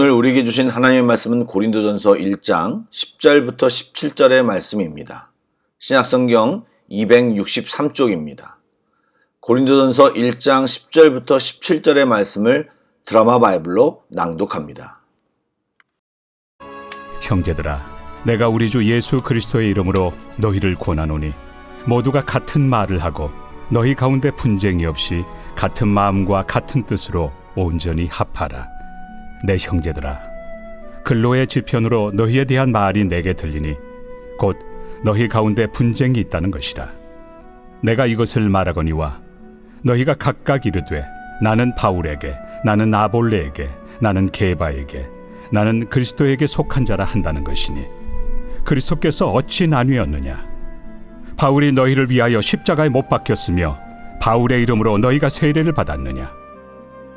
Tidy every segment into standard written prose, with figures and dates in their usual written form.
오늘 우리에게 주신 하나님의 말씀은 고린도전서 1장 10절부터 17절의 말씀입니다. 신약성경 263쪽입니다. 고린도전서 1장 10절부터 17절의 말씀을 드라마 바이블로 낭독합니다. 형제들아, 내가 우리 주 예수 그리스도의 이름으로 너희를 권하노니 모두가 같은 말을 하고 너희 가운데 분쟁이 없이 같은 마음과 같은 뜻으로 온전히 합하라. 내 형제들아, 근로의 지편으로 너희에 대한 말이 내게 들리니 곧 너희 가운데 분쟁이 있다는 것이라. 내가 이것을 말하거니와 너희가 각각 이르되 나는 바울에게, 나는 아볼레에게, 나는 게바에게, 나는 그리스도에게 속한 자라 한다는 것이니 그리스도께서 어찌 나뉘었느냐? 바울이 너희를 위하여 십자가에 못 박혔으며 바울의 이름으로 너희가 세례를 받았느냐?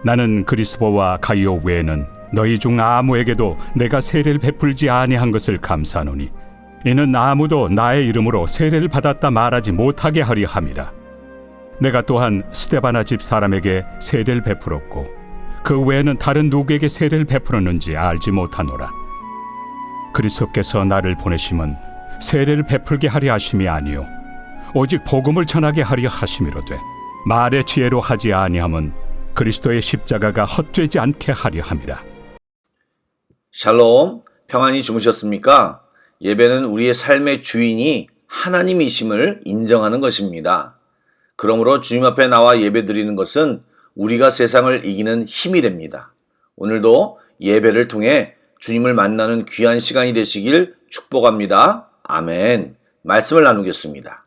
나는 그리스도와 가이오 외에는 너희 중 아무에게도 내가 세례를 베풀지 아니한 것을 감사하노니 이는 아무도 나의 이름으로 세례를 받았다 말하지 못하게 하려 함이라. 내가 또한 스데바나 집 사람에게 세례를 베풀었고 그 외에는 다른 누구에게 세례를 베풀었는지 알지 못하노라. 그리스도께서 나를 보내심은 세례를 베풀게 하려 하심이 아니요 오직 복음을 전하게 하려 하심이로되 말의 지혜로 하지 아니함은 그리스도의 십자가가 헛되지 않게 하려 함이라. 샬롬, 평안히 주무셨습니까? 예배는 우리의 삶의 주인이 하나님이심을 인정하는 것입니다. 그러므로 주님 앞에 나와 예배드리는 것은 우리가 세상을 이기는 힘이 됩니다. 오늘도 예배를 통해 주님을 만나는 귀한 시간이 되시길 축복합니다. 아멘. 말씀을 나누겠습니다.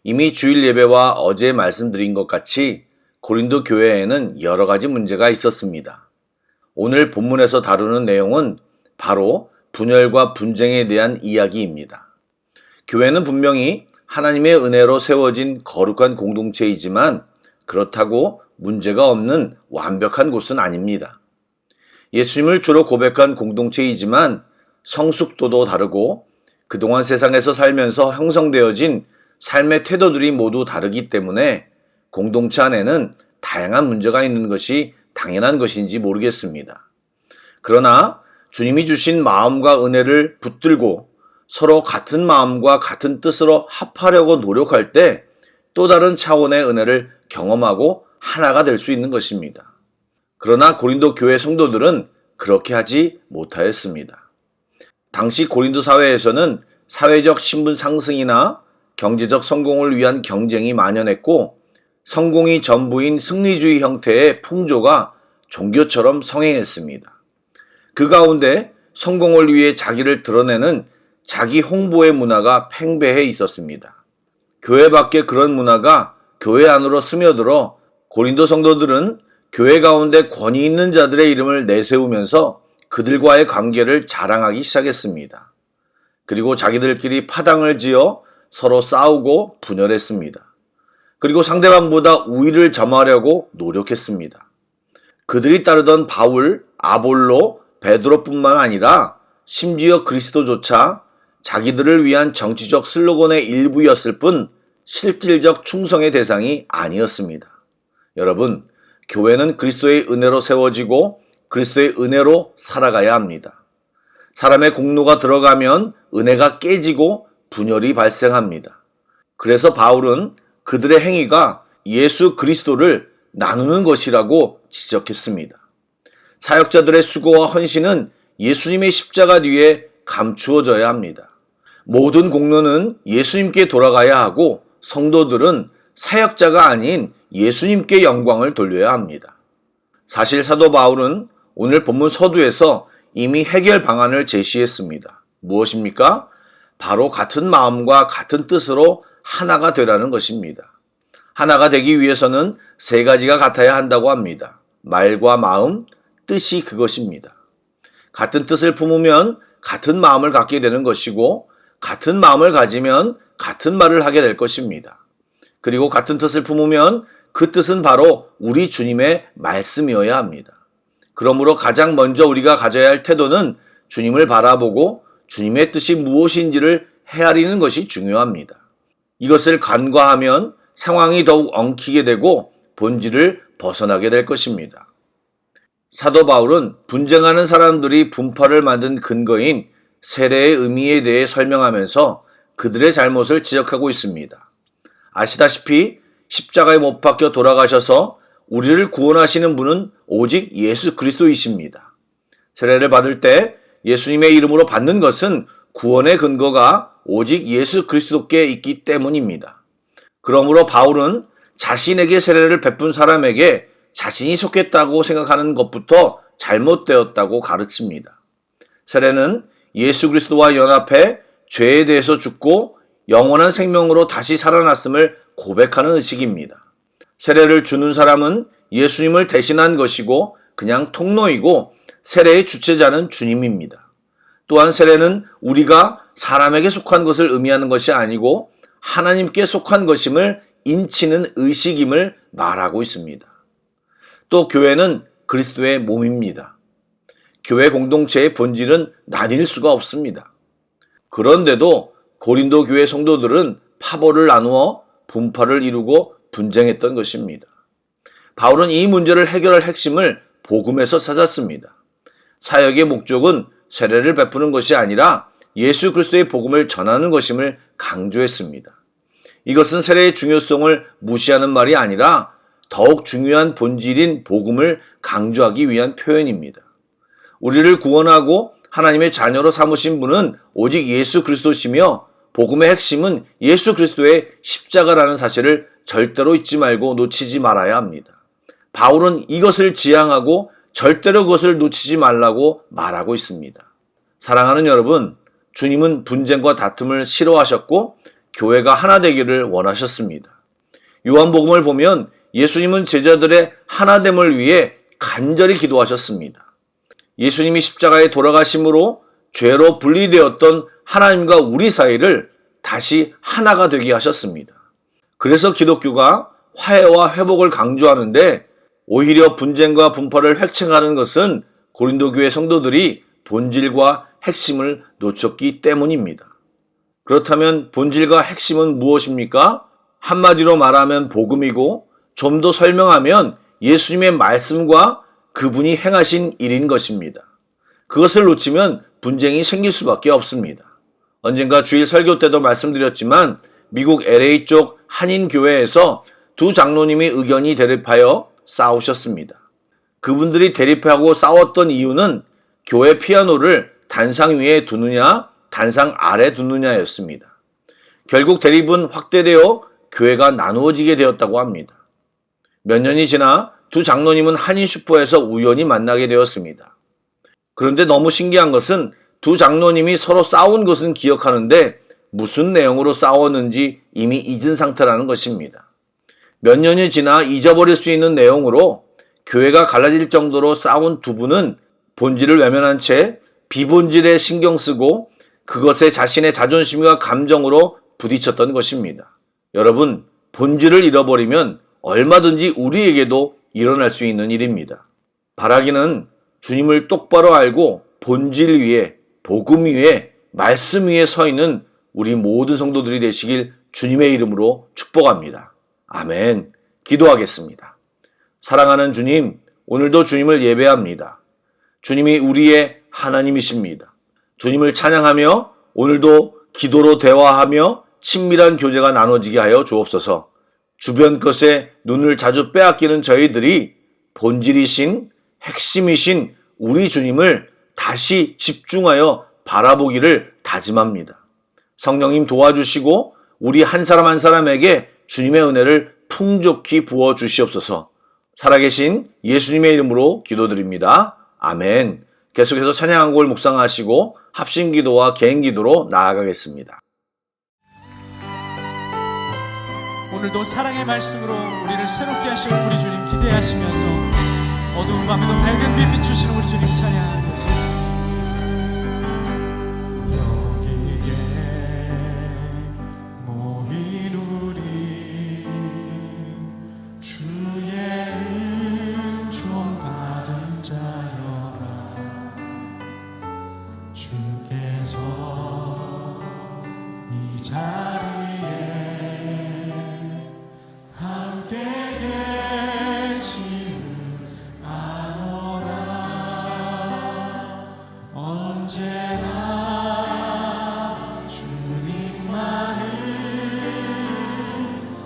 이미 주일 예배와 어제 말씀드린 것 같이 고린도 교회에는 여러 가지 문제가 있었습니다. 오늘 본문에서 다루는 내용은 바로 분열과 분쟁에 대한 이야기입니다. 교회는 분명히 하나님의 은혜로 세워진 거룩한 공동체이지만 그렇다고 문제가 없는 완벽한 곳은 아닙니다. 예수님을 주로 고백한 공동체이지만 성숙도도 다르고 그동안 세상에서 살면서 형성되어진 삶의 태도들이 모두 다르기 때문에 공동체 안에는 다양한 문제가 있는 것이 당연한 것인지 모르겠습니다. 그러나 주님이 주신 마음과 은혜를 붙들고 서로 같은 마음과 같은 뜻으로 합하려고 노력할 때 또 다른 차원의 은혜를 경험하고 하나가 될 수 있는 것입니다. 그러나 고린도 교회 성도들은 그렇게 하지 못하였습니다. 당시 고린도 사회에서는 사회적 신분 상승이나 경제적 성공을 위한 경쟁이 만연했고 성공이 전부인 승리주의 형태의 풍조가 종교처럼 성행했습니다. 그 가운데 성공을 위해 자기를 드러내는 자기 홍보의 문화가 팽배해 있었습니다. 교회 밖에 그런 문화가 교회 안으로 스며들어 고린도 성도들은 교회 가운데 권위 있는 자들의 이름을 내세우면서 그들과의 관계를 자랑하기 시작했습니다. 그리고 자기들끼리 파당을 지어 서로 싸우고 분열했습니다. 그리고 상대방보다 우위를 점하려고 노력했습니다. 그들이 따르던 바울, 아볼로, 베드로뿐만 아니라 심지어 그리스도조차 자기들을 위한 정치적 슬로건의 일부였을 뿐 실질적 충성의 대상이 아니었습니다. 여러분, 교회는 그리스도의 은혜로 세워지고 그리스도의 은혜로 살아가야 합니다. 사람의 공로가 들어가면 은혜가 깨지고 분열이 발생합니다. 그래서 바울은 그들의 행위가 예수 그리스도를 나누는 것이라고 지적했습니다. 사역자들의 수고와 헌신은 예수님의 십자가 뒤에 감추어져야 합니다. 모든 공로는 예수님께 돌아가야 하고 성도들은 사역자가 아닌 예수님께 영광을 돌려야 합니다. 사실 사도 바울은 오늘 본문 서두에서 이미 해결 방안을 제시했습니다. 무엇입니까? 바로 같은 마음과 같은 뜻으로 하나가 되라는 것입니다. 하나가 되기 위해서는 세 가지가 같아야 한다고 합니다. 말과 마음, 뜻이 그것입니다. 같은 뜻을 품으면 같은 마음을 갖게 되는 것이고 같은 마음을 가지면 같은 말을 하게 될 것입니다. 그리고 같은 뜻을 품으면 그 뜻은 바로 우리 주님의 말씀이어야 합니다. 그러므로 가장 먼저 우리가 가져야 할 태도는 주님을 바라보고 주님의 뜻이 무엇인지를 헤아리는 것이 중요합니다. 이것을 간과하면 상황이 더욱 엉키게 되고 본질을 벗어나게 될 것입니다. 사도 바울은 분쟁하는 사람들이 분파를 만든 근거인 세례의 의미에 대해 설명하면서 그들의 잘못을 지적하고 있습니다. 아시다시피 십자가에 못 박혀 돌아가셔서 우리를 구원하시는 분은 오직 예수 그리스도이십니다. 세례를 받을 때 예수님의 이름으로 받는 것은 구원의 근거가 오직 예수 그리스도께 있기 때문입니다. 그러므로 바울은 자신에게 세례를 베푼 사람에게 자신이 속했다고 생각하는 것부터 잘못되었다고 가르칩니다. 세례는 예수 그리스도와 연합해 죄에 대해서 죽고 영원한 생명으로 다시 살아났음을 고백하는 의식입니다. 세례를 주는 사람은 예수님을 대신한 것이고 그냥 통로이고 세례의 주체자는 주님입니다. 또한 세례는 우리가 사람에게 속한 것을 의미하는 것이 아니고 하나님께 속한 것임을 인치는 의식임을 말하고 있습니다. 또 교회는 그리스도의 몸입니다. 교회 공동체의 본질은 나뉠 수가 없습니다. 그런데도 고린도 교회 성도들은 파벌을 나누어 분파를 이루고 분쟁했던 것입니다. 바울은 이 문제를 해결할 핵심을 복음에서 찾았습니다. 사역의 목적은 세례를 베푸는 것이 아니라 예수 그리스도의 복음을 전하는 것임을 강조했습니다. 이것은 세례의 중요성을 무시하는 말이 아니라 더욱 중요한 본질인 복음을 강조하기 위한 표현입니다. 우리를 구원하고 하나님의 자녀로 삼으신 분은 오직 예수 그리스도시며 복음의 핵심은 예수 그리스도의 십자가라는 사실을 절대로 잊지 말고 놓치지 말아야 합니다. 바울은 이것을 지향하고 절대로 그것을 놓치지 말라고 말하고 있습니다. 사랑하는 여러분, 주님은 분쟁과 다툼을 싫어하셨고 교회가 하나 되기를 원하셨습니다. 요한복음을 보면 예수님은 제자들의 하나됨을 위해 간절히 기도하셨습니다. 예수님이 십자가에 돌아가심으로 죄로 분리되었던 하나님과 우리 사이를 다시 하나가 되게 하셨습니다. 그래서 기독교가 화해와 회복을 강조하는데 오히려 분쟁과 분파를 획책하는 것은 고린도 교회 성도들이 본질과 핵심을 놓쳤기 때문입니다. 그렇다면 본질과 핵심은 무엇입니까? 한마디로 말하면 복음이고 좀 더 설명하면 예수님의 말씀과 그분이 행하신 일인 것입니다. 그것을 놓치면 분쟁이 생길 수밖에 없습니다. 언젠가 주일 설교 때도 말씀드렸지만 미국 LA 쪽 한인교회에서 두 장로님이 의견이 대립하여 싸우셨습니다. 그분들이 대립하고 싸웠던 이유는 교회 피아노를 단상 위에 두느냐 단상 아래 두느냐였습니다. 결국 대립은 확대되어 교회가 나누어지게 되었다고 합니다. 몇 년이 지나 두 장로님은 한인 슈퍼에서 우연히 만나게 되었습니다. 그런데 너무 신기한 것은 두 장로님이 서로 싸운 것은 기억하는데 무슨 내용으로 싸웠는지 이미 잊은 상태라는 것입니다. 몇 년이 지나 잊어버릴 수 있는 내용으로 교회가 갈라질 정도로 싸운 두 분은 본질을 외면한 채 비본질에 신경 쓰고 그것에 자신의 자존심과 감정으로 부딪혔던 것입니다. 여러분, 본질을 잃어버리면 얼마든지 우리에게도 일어날 수 있는 일입니다. 바라기는 주님을 똑바로 알고 본질 위에, 복음 위에, 말씀 위에 서 있는 우리 모든 성도들이 되시길 주님의 이름으로 축복합니다. 아멘. 기도하겠습니다. 사랑하는 주님, 오늘도 주님을 예배합니다. 주님이 우리의 하나님이십니다. 주님을 찬양하며 오늘도 기도로 대화하며 친밀한 교제가 나눠지게 하여 주옵소서. 주변 것에 눈을 자주 빼앗기는 저희들이 본질이신 핵심이신 우리 주님을 다시 집중하여 바라보기를 다짐합니다. 성령님 도와주시고 우리 한 사람 한 사람에게 주님의 은혜를 풍족히 부어 주시옵소서. 살아계신 예수님의 이름으로 기도드립니다. 아멘. 계속해서 찬양 한 곡을 묵상하시고 합심기도와 개인기도로 나아가겠습니다. 오늘도 사랑의 말씀으로 우리를 새롭게 하실 우리 주님 기대하시면서 어두운 밤에도 밝은 빛 비추시는 우리 주님 찬양하는 것입니다. 여기에 모인 우리 주의 은총 받은 자여라. 주께서 이 자리에 함께 계심을 아노라. 언제나 주님만을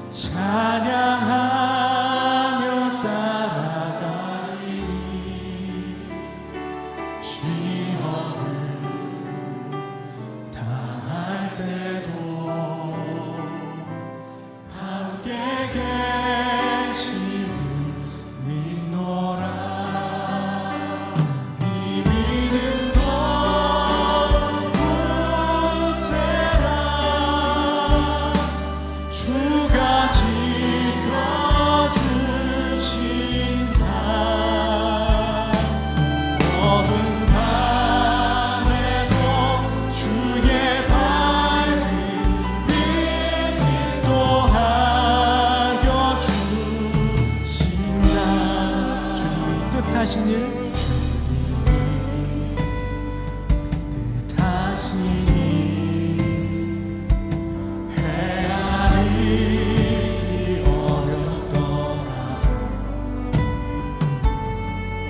찬양하며 따라가리. 시험을 당할 때도 함께 계심을 믿노라. 이 믿음 더욱 굳세라. 주가 지켜주신다. 어두운 밤에도 주의 밝은 빛 인도하여 주신다. 주님이 뜻하신 일, 뜻하신 일 헤아리기 어렵더라도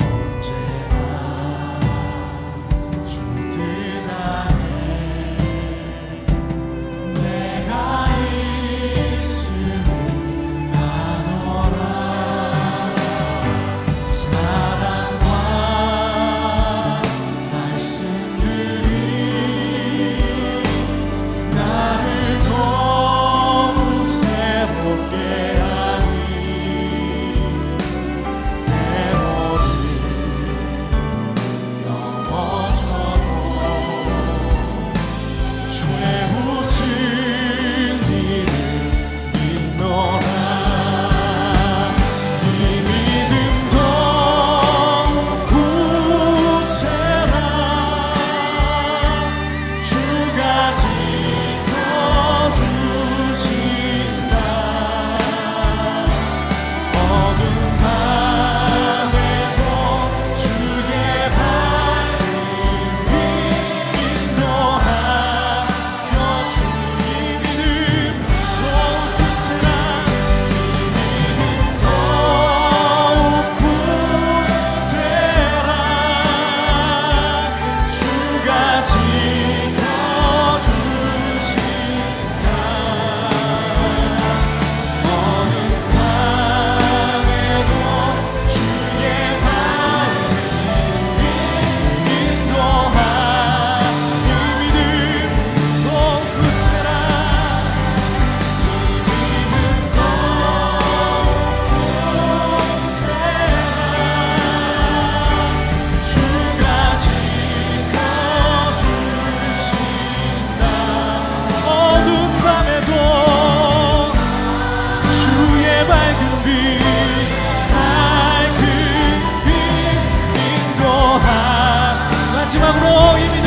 언제나 주 뜻 안에 내가 있음을 아노라. 사랑과 말씀들이 나를 더욱 새롭게 하니 때로는 넘어져도 최우승 일을 믿노라. 이 믿음 더욱 굳세라. 주가 지켜주신다. 어두운 밤에도 주의 밝은 빛 인도하여 주니 믿음 더욱 굳세라. 이 믿음 더욱 굳세라. 주가 지켜주신다. 어느 밤에도 주의 밝은 빛 인도하여 이 믿음 더욱 굳세라. 이 믿음 더욱 굳세라. 주가 지켜주신다. 어두운 밤에도 주의 밝은 빛 인도하. 마지막으로 이 믿음